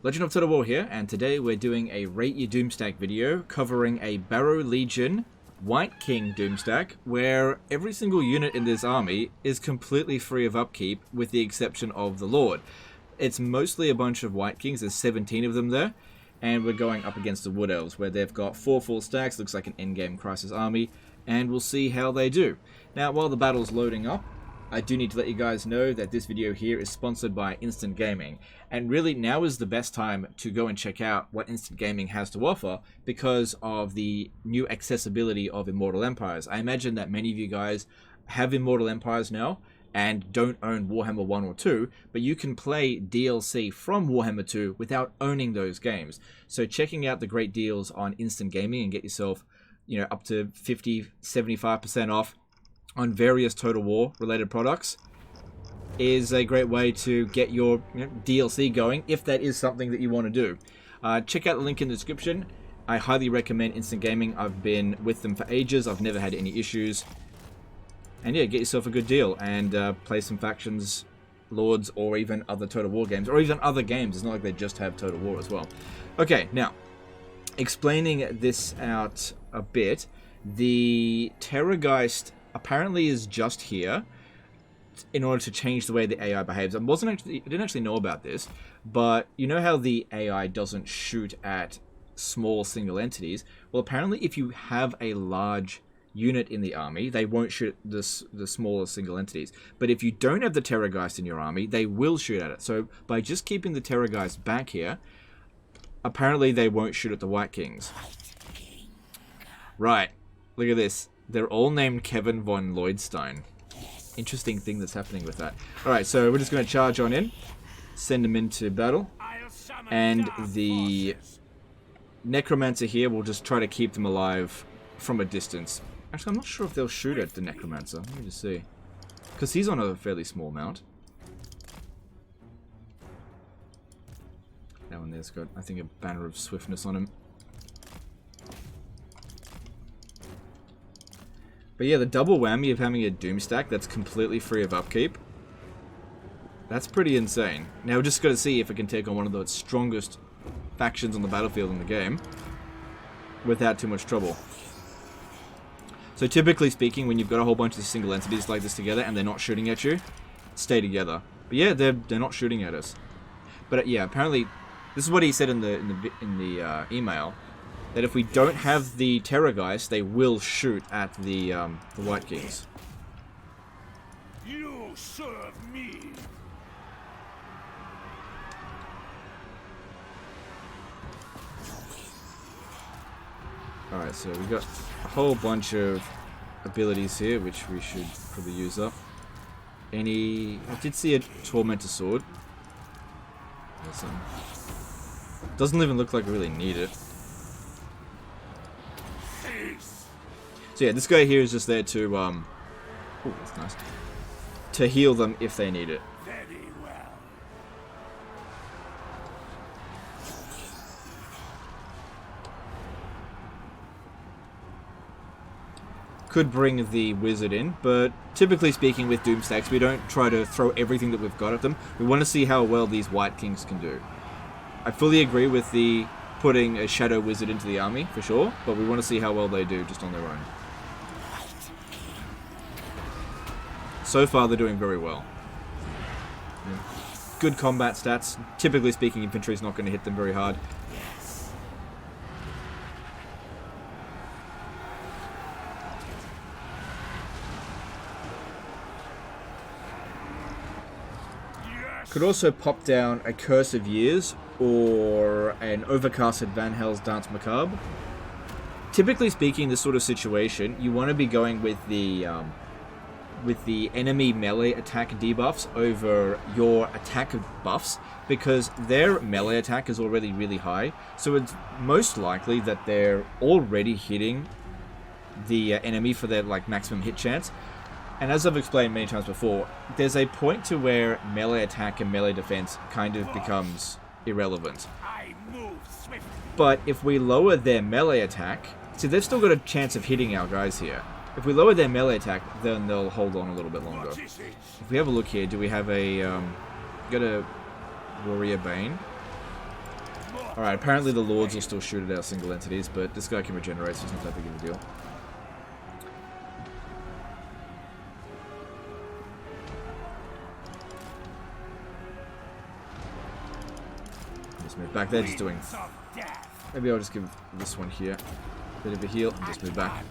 Legend of Total War here, and today we're doing a Rate Your Doomstack video covering a Barrow Legion White King Doomstack, where every single unit in this army is completely free of upkeep with the exception of the Lord. It's mostly a bunch of White Kings, there's 17 of them there, and we're going up against the Wood Elves where they've got 4 full stacks, looks like an endgame Crisis army, and we'll see how they do. Now while the battle's loading up, I do need to let you guys know that this video here is sponsored by Instant Gaming, and really now is the best time to go and check out what Instant Gaming has to offer because of the new accessibility of Immortal Empires. I imagine that many of you guys have Immortal Empires now and don't own Warhammer 1 or 2, but you can play DLC from Warhammer 2 without owning those games. So checking out the great deals on Instant Gaming and get yourself, up to 50, 75% off on various Total War related products is a great way to get your DLC going if that is something that you want to do. Check out the link in the description. I highly recommend Instant Gaming. I've been with them for ages. I've never had any issues. And yeah, get yourself a good deal and play some factions, Lords, or even other Total War games, or even other games. It's not like they just have Total War as well. Okay, now, explaining this out a bit, the Terrorgeist apparently is just here in order to change the way the AI behaves. I didn't actually know about this, but you know how the AI doesn't shoot at small single entities? Well, apparently if you have a large unit in the army, they won't shoot the smaller single entities. But if you don't have the Terrorgeist in your army, they will shoot at it. So by just keeping the Terrorgeist back here, apparently they won't shoot at the White Kings. Right, look at this. They're all named Kevin von Lloydstein. Interesting thing that's happening with that. Alright, so we're just going to charge on in. Send them into battle. And the Necromancer here will just try to keep them alive from a distance. Actually, I'm not sure if they'll shoot at the Necromancer. Let me just see. Because he's on a fairly small mount. That one there's got, I think, a banner of swiftness on him. But yeah, the double whammy of having a Doomstack that's completely free of upkeep, that's pretty insane. Now we're just got to see if it can take on one of the strongest factions on the battlefield in the game without too much trouble. So typically speaking, when you've got a whole bunch of single entities like this together and they're not shooting at you, stay together. But yeah, they're not shooting at us. But yeah, apparently, this is what he said in the email. That if we don't have the Terrorgeist, they will shoot at the White Kings. You serve me. Alright, so we've got a whole bunch of abilities here, which we should probably use up. I did see a Tormentor Sword. Doesn't even look like we really need it. So yeah, this guy here is just there to, oh, that's nice, to heal them if they need it. Very well. Could bring the wizard in, but typically speaking with Doomstacks, we don't try to throw everything that we've got at them. We want to see how well these White Kings can do. I fully agree with the putting a Shadow Wizard into the army, for sure, but we want to see how well they do just on their own. So far, they're doing very well. Yeah. Good combat stats. Typically speaking, infantry is not going to hit them very hard. Could also pop down a Curse of Years or an Overcasted Van Hell's Dance Macabre. Typically speaking, this sort of situation, you want to be going with the enemy melee attack debuffs over your attack buffs, because their melee attack is already really high, so it's most likely that they're already hitting the enemy for their maximum hit chance. And as I've explained many times before, there's a point to where melee attack and melee defense kind of becomes irrelevant. But if we lower their melee attack, see, they've still got a chance of hitting our guys here. If we lower their melee attack, then they'll hold on a little bit longer. If we have a look here, do we have a got a Warrior Bane? Alright, apparently the lords will still shoot at our single entities, but this guy can regenerate, so it's not that big of a deal. Just move back there, just doing... Maybe I'll just give this one here a bit of a heal and just move back.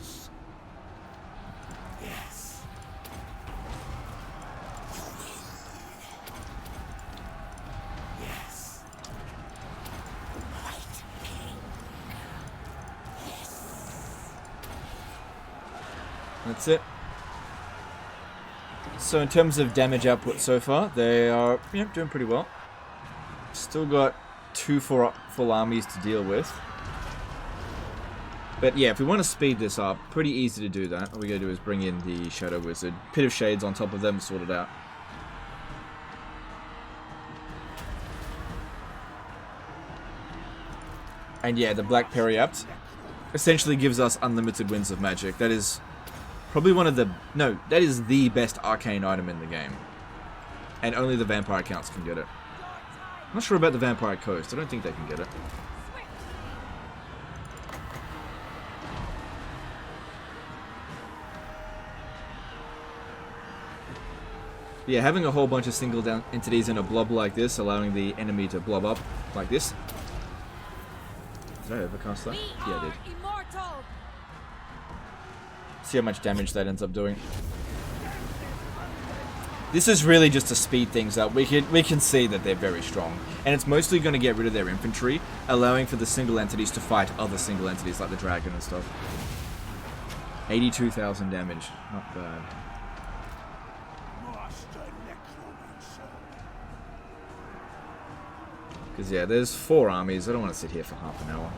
That's it. So in terms of damage output so far, they are doing pretty well. Still got 2 full armies to deal with. But yeah, if we want to speed this up, pretty easy to do that. All we gotta do is bring in the Shadow Wizard, Pit of Shades on top of them, sort it out. And yeah, the Black Periapt essentially gives us unlimited winds of magic. That is probably one of the... No, that is the best arcane item in the game. And only the Vampire Counts can get it. I'm not sure about the Vampire Coast. I don't think they can get it. But yeah, having a whole bunch of single down entities in a blob like this, allowing the enemy to blob up like this. Did I overcast that? Yeah, I did. See how much damage that ends up doing. This is really just to speed things up. We can see that they're very strong. And it's mostly going to get rid of their infantry, allowing for the single entities to fight other single entities like the dragon and stuff. 82,000 damage. Not bad. Because yeah, there's 4 armies. I don't want to sit here for half an hour.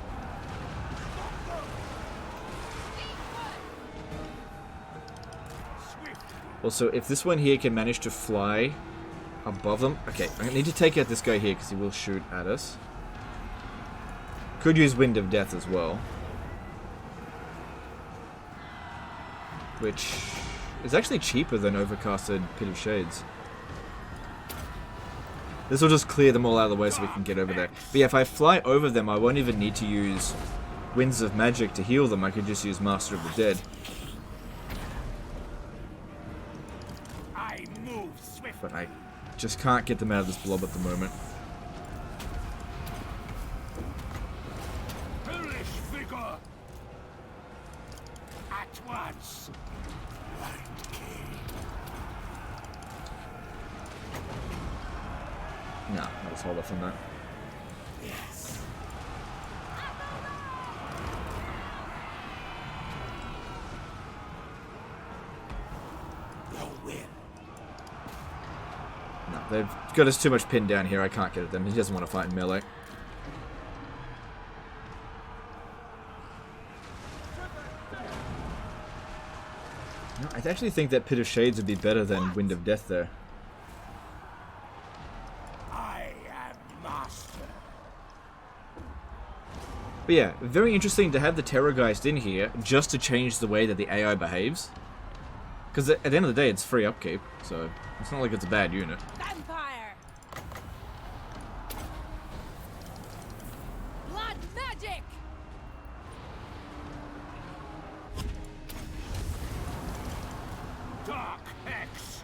Also, if this one here can manage to fly above them... Okay, I need to take out this guy here because he will shoot at us. Could use Wind of Death as well. Which is actually cheaper than overcasted Pit of Shades. This will just clear them all out of the way so we can get over there. But yeah, if I fly over them, I won't even need to use Winds of Magic to heal them. I could just use Master of the Dead. But I just can't get them out of this blob at the moment. At once. Nah, I'll just hold off on that. Yes. No, they've got us too much pinned down here. I can't get at them. He doesn't want to fight in melee. No, I actually think that Pit of Shades would be better than Wind of Death there. I am master. But yeah, very interesting to have the Terrorgeist in here just to change the way that the AI behaves. Because at the end of the day, it's free upkeep, so it's not like it's a bad unit. Vampire! Blood magic! Dark Hex.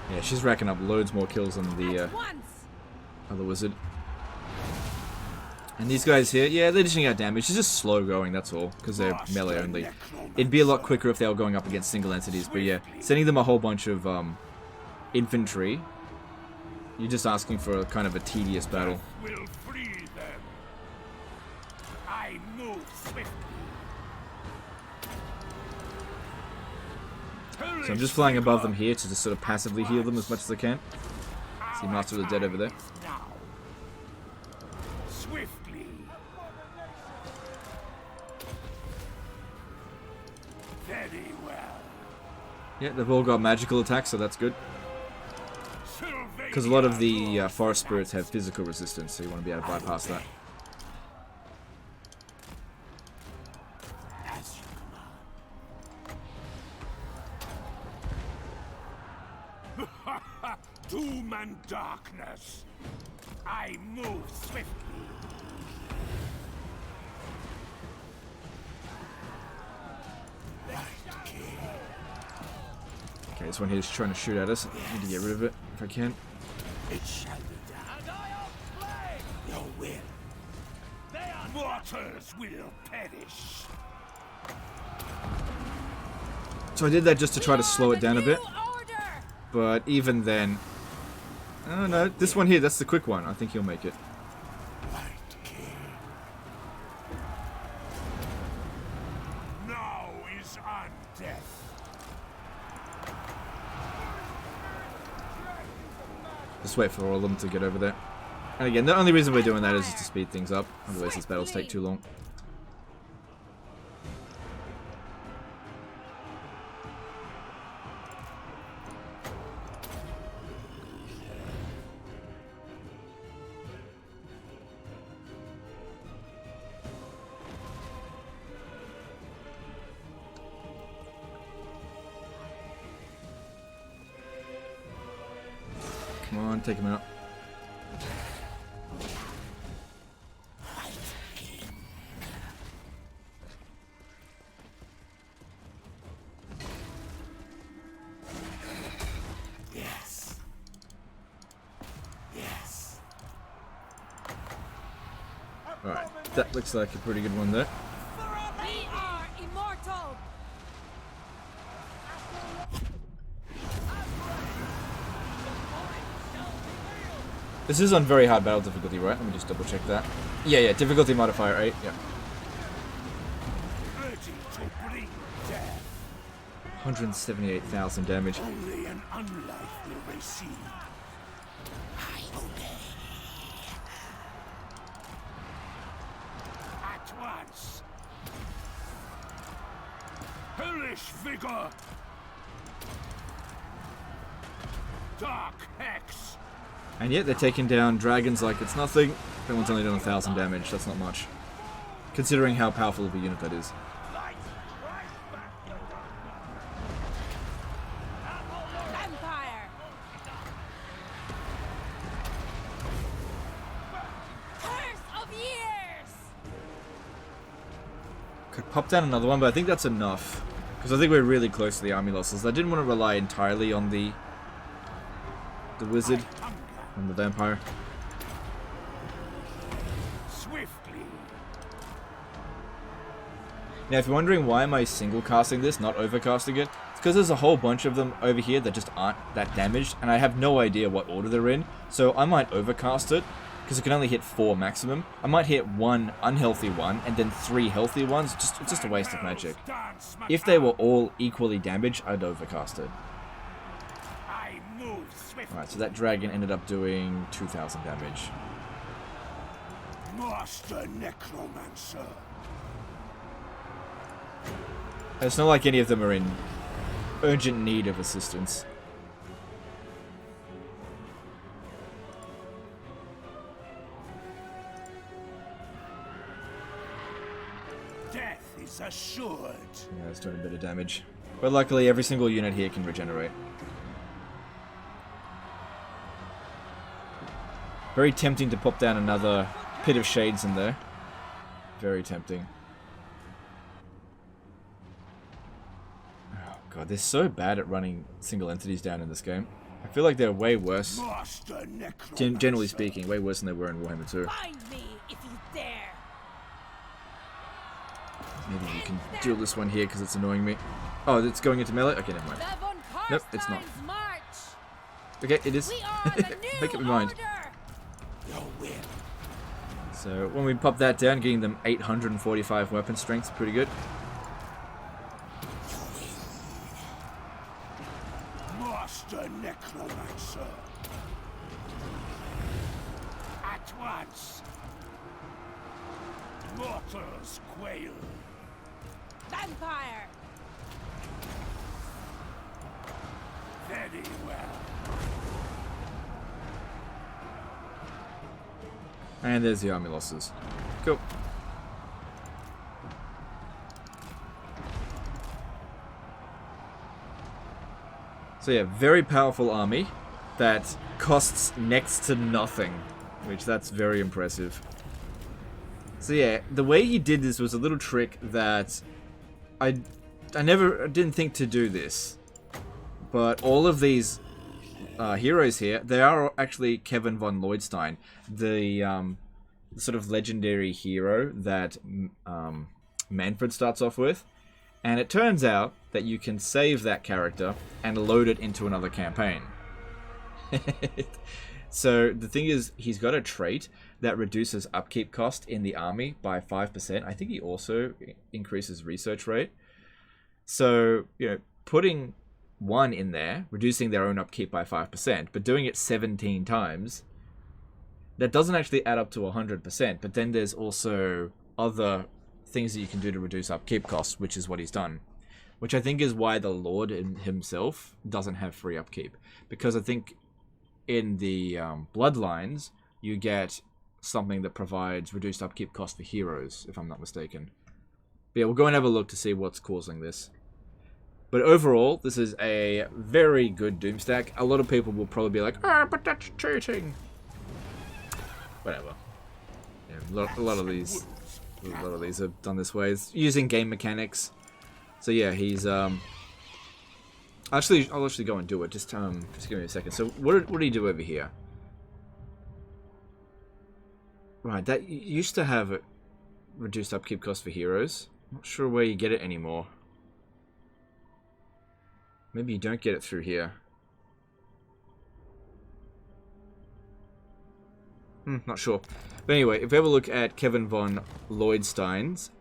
Yeah, she's racking up loads more kills than the At once! other wizard. And these guys here, yeah, they're dishing out damage. It's just slow going, that's all, because they're melee only. It'd be a lot quicker if they were going up against single entities, but yeah, sending them a whole bunch of infantry, you're just asking for a kind of a tedious battle. Will free them. I move swiftly. So I'm just flying above them here to just sort of passively heal them as much as I can. See Master of the Dead over there. Now. Swiftly. Very well. Yeah, they've all got magical attacks, so that's good. Because a lot of the forest spirits have physical resistance, so you want to be able to bypass that. As you command. Doom and darkness. I move swiftly. Okay, this one here is trying to shoot at us. I need to get rid of it if I can. It shall be done. And I your will. Mortals will perish. So I did that just to try to slow it down a bit. Order. But even then... Oh no, this one here, that's the quick one. I think he'll make it. Night King. Now is on death. Just wait for all of them to get over there. And again, the only reason we're doing that is just to speed things up. Otherwise these battles take too long. Come on, take him out. Yes. Yes. Alright, that looks like a pretty good one there. We are immortal. This is on very hard battle difficulty, right? Let me just double check that. Yeah, difficulty modifier 8, yeah. Ready to bring death. 178,000 damage. Only an unlife will receive. I obey. At once. Hellish vigor. Dark hex. And yet they're taking down dragons like it's nothing. That one's only done 1,000 damage, that's not much. Considering how powerful of a unit that is. Empire. Curse of years. Could pop down another one, but I think that's enough. Because I think we're really close to the army losses. I didn't want to rely entirely on the wizard and the vampire. Swiftly. Now, if you're wondering why am I single casting this, not overcasting it, it's because there's a whole bunch of them over here that just aren't that damaged, and I have no idea what order they're in, so I might overcast it, because it can only hit 4 maximum. I might hit 1 unhealthy one, and then 3 healthy ones, it's just a waste of magic. If they were all equally damaged, I'd overcast it. I move swiftly. Alright, so that dragon ended up doing 2,000 damage. Master Necromancer. It's not like any of them are in urgent need of assistance. Death is assured. Yeah, it's doing a bit of damage. But luckily, every single unit here can regenerate. Very tempting to pop down another Pit of Shades in there. Very tempting. Oh god, they're so bad at running single entities down in this game. I feel like they're way worse, Master Necromancer. generally speaking, way worse than they were in Warhammer 2. Find me if you dare. Maybe we can duel this one here because it's annoying me. Oh, it's going into melee? Okay, never mind. The von Nope, it's not. Karstein's march. Okay, it is. We are the new Make up your mind. order. Your will. So when we pop that down, getting them 845 weapon strength is pretty good. Master Necromancer. At once. Mortals quail. Vampire. Very well. And there's the army losses. Cool. So yeah, very powerful army. that costs next to nothing, which that's very impressive. So yeah, the way he did this was a little trick that I didn't think to do this, but all of these heroes here, they are actually Kevin von Lloydstein, the sort of legendary hero that Manfred starts off with. And it turns out that you can save that character and load it into another campaign. So the thing is, he's got a trait that reduces upkeep cost in the army by 5%. I think he also increases research rate. So, you know, putting one in there, reducing their own upkeep by 5%, but doing it 17 times, that doesn't actually add up to 100%. But then there's also other things that you can do to reduce upkeep costs, which is what he's done. Which I think is why the Lord himself doesn't have free upkeep. Because I think in the Bloodlines, you get something that provides reduced upkeep cost for heroes, if I'm not mistaken. But yeah, we'll go and have a look to see what's causing this. But overall, this is a very good Doomstack. A lot of people will probably be like, ah, but that's cheating. Whatever. Yeah, a lot of these are done this way. It's using game mechanics. So yeah, he's I'll actually go and do it. Just give me a second. So what do you do over here? Right, that used to have a reduced upkeep cost for heroes. Not sure where you get it anymore. Maybe you don't get it through here. Not sure. But anyway, if we have a look at Kevin von Lloydstein's,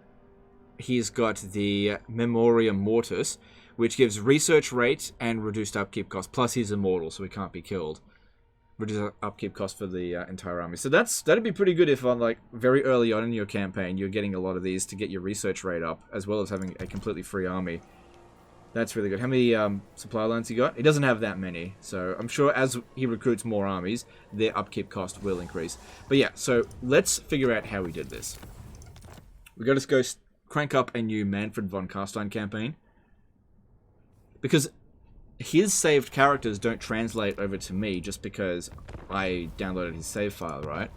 he's got the Memoriam Mortis, which gives research rate and reduced upkeep cost. Plus, he's immortal, so he can't be killed. Reduced upkeep cost for the entire army. So that'd be pretty good if on like very early on in your campaign, you're getting a lot of these to get your research rate up, as well as having a completely free army. That's really good. How many supply lines he got? He doesn't have that many, so I'm sure as he recruits more armies, their upkeep cost will increase. But yeah, so let's figure out how we did this. We got to go crank up a new Manfred von Carstein campaign, because his saved characters don't translate over to me just because I downloaded his save file, right?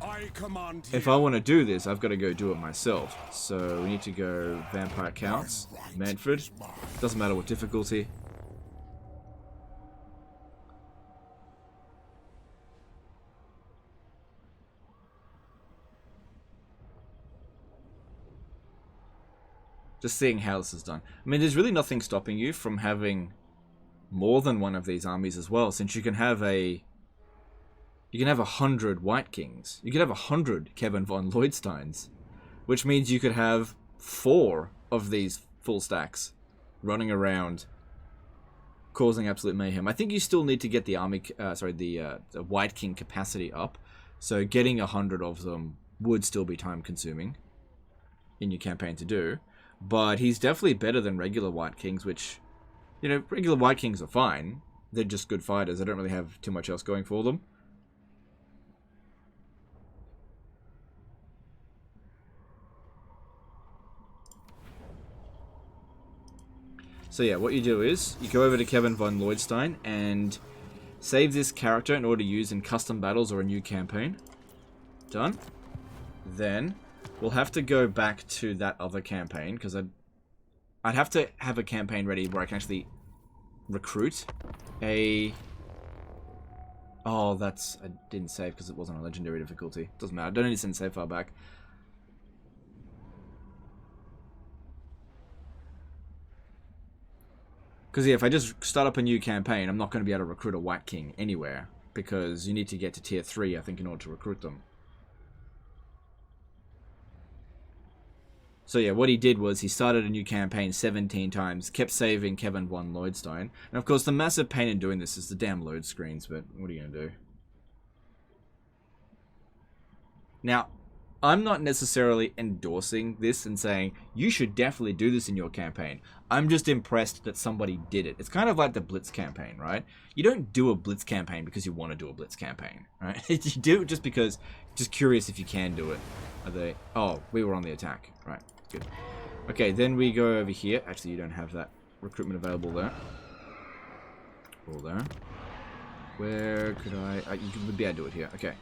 If I want to do this, I've got to go do it myself. So we need to go Vampire Counts, Manfred. Doesn't matter what difficulty. Just seeing how this is done. I mean, there's really nothing stopping you from having more than one of these armies as well, since you can have 100 White Kings. You could have 100 Kevin von Lloydsteins, which means you could have 4 of these full stacks running around, causing absolute mayhem. I think you still need to get the army, the White King capacity up. So getting 100 of them would still be time consuming in your campaign to do. But he's definitely better than regular White Kings, which, you know, regular White Kings are fine. They're just good fighters. They don't really have too much else going for them. So yeah, what you do is, you go over to Kevin von Lloydstein and save this character in order to use in custom battles or a new campaign. Done. Then, we'll have to go back to that other campaign, because I'd have to have a campaign ready where I can actually recruit a... Oh, that's... I didn't save because it wasn't a legendary difficulty. Doesn't matter. I don't need to send save file back. Because yeah, if I just start up a new campaign, I'm not going to be able to recruit a White King anywhere, because you need to get to tier 3, I think, in order to recruit them. So yeah, what he did was he started a new campaign 17 times, kept saving Kevin von Lloydstein. And of course, the massive pain in doing this is the damn load screens, but what are you going to do? Now, I'm not necessarily endorsing this and saying, you should definitely do this in your campaign. I'm just impressed that somebody did it. It's kind of like the Blitz campaign, right? You don't do a Blitz campaign because you want to do a Blitz campaign, right? You do it just because, just curious if you can do it. Are they... Oh, we were on the attack. Right, good. Okay, then we go over here. Actually, you don't have that recruitment available there. All there. Where could you could maybe I do it here. Okay.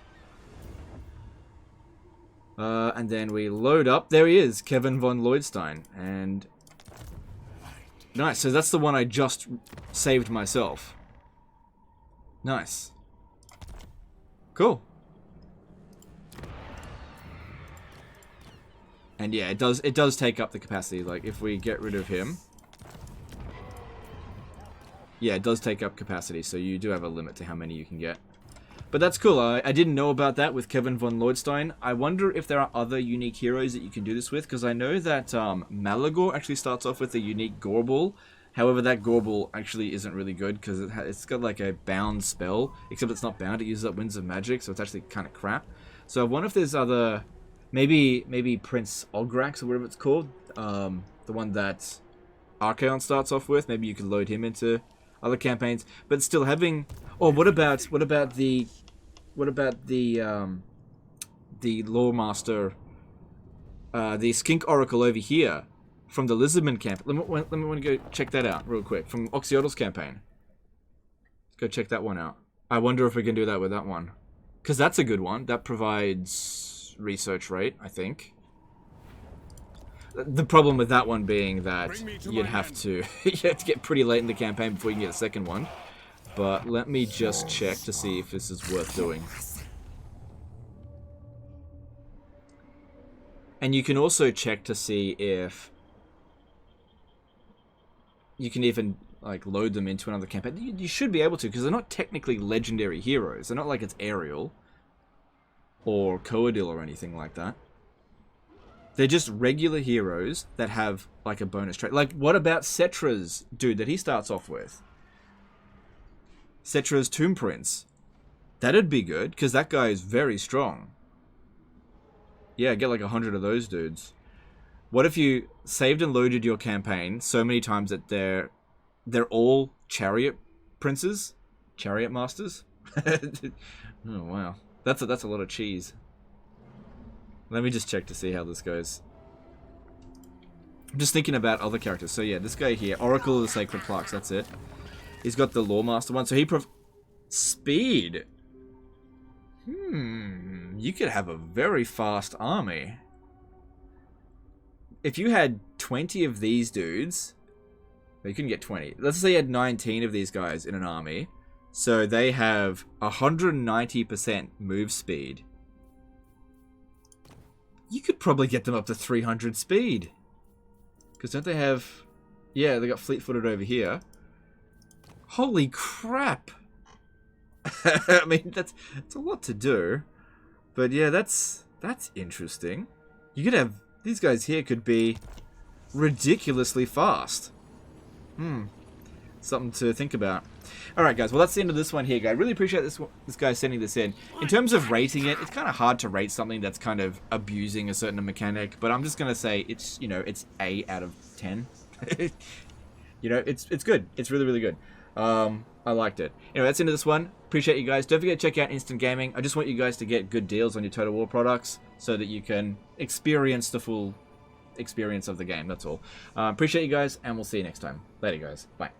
And then we load up. There he is, Kevin von Lloydstein. And nice. So that's the one I just saved myself. Nice. Cool. And yeah, it does take up the capacity. Like if we get rid of him, yeah, it does take up capacity. So you do have a limit to how many you can get. But that's cool. I didn't know about that with Kevin von Lloydstein. I wonder if there are other unique heroes that you can do this with, because I know that Malagor actually starts off with a unique Gorbel. However, that Gorbel actually isn't really good because it's got like a bound spell, except it's not bound. It uses up Winds of Magic, so it's actually kind of crap. So I wonder if there's other, maybe Prince Olgrax or whatever it's called, the one that Archaon starts off with. Maybe you could load him into other campaigns, but still having. Oh, what about the Loremaster, the Skink Oracle over here from the Lizardman camp? Let me go check that out real quick from Oxyodal's campaign. Let's go check that one out. I wonder if we can do that with that one, because that's a good one. That provides research rate, I think. The problem with that one being that you'd have to get pretty late in the campaign before you can get a second one. But let me just check to see if this is worth doing. And you can also check to see if you can even like load them into another campaign. You should be able to, because they're not technically legendary heroes. They're not like it's Ariel or Coadil or anything like that. They're just regular heroes that have like a bonus trait. Like, what about Cetra's dude that he starts off with? Cetra's Tomb Prince. That'd be good, because that guy is very strong. Yeah, get like 100 of those dudes. What if you saved and loaded your campaign so many times that they're all chariot princes? Chariot masters? Oh, wow. That's a lot of cheese. Let me just check to see how this goes. I'm just thinking about other characters. So yeah, this guy here, Oracle of the Sacred Plaques, that's it. He's got the Loremaster one, so he speed. You could have a very fast army. If you had 20 of these dudes, well, you couldn't get 20. Let's say you had 19 of these guys in an army. So they have 190% move speed. You could probably get them up to 300 speed. Because don't they have... Yeah, they got fleet-footed over here. Holy crap! I mean, that's a lot to do. But yeah, that's interesting. You could have... These guys here could be ridiculously fast. Something to think about. Alright guys, well that's the end of this one here, guys. I really appreciate this guy sending this in. In terms of rating it, it's kind of hard to rate something that's kind of abusing a certain mechanic, but I'm just going to say it's, you know, it's 8 out of 10. You know, it's good. It's really, really good. I liked it. Anyway, that's the end of this one. Appreciate you guys. Don't forget to check out Instant Gaming. I just want you guys to get good deals on your Total War products so that you can experience the full experience of the game. That's all. Appreciate you guys, and we'll see you next time. Later, guys. Bye.